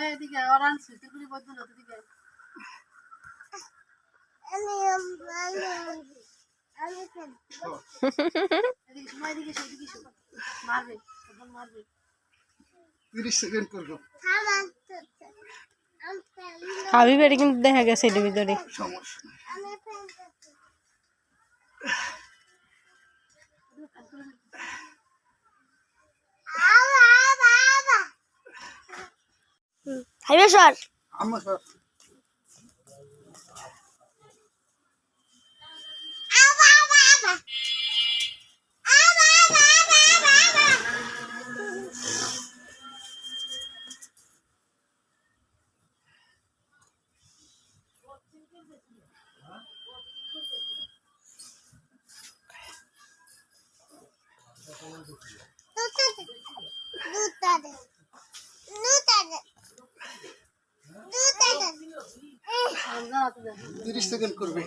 এদিকে অরান সিটিগুলি বদল এদিকে এদিকে সময় এদিকে সেদিকে মারবে তখন মারবে 30 সেকেন্ড করবো খাবি বেড়ে কিন্তু দেখা গেছে এর ভিতরে সমস্যা খাইবে স্যার আমার স্যার তিরিশ সেকেন্ড করবে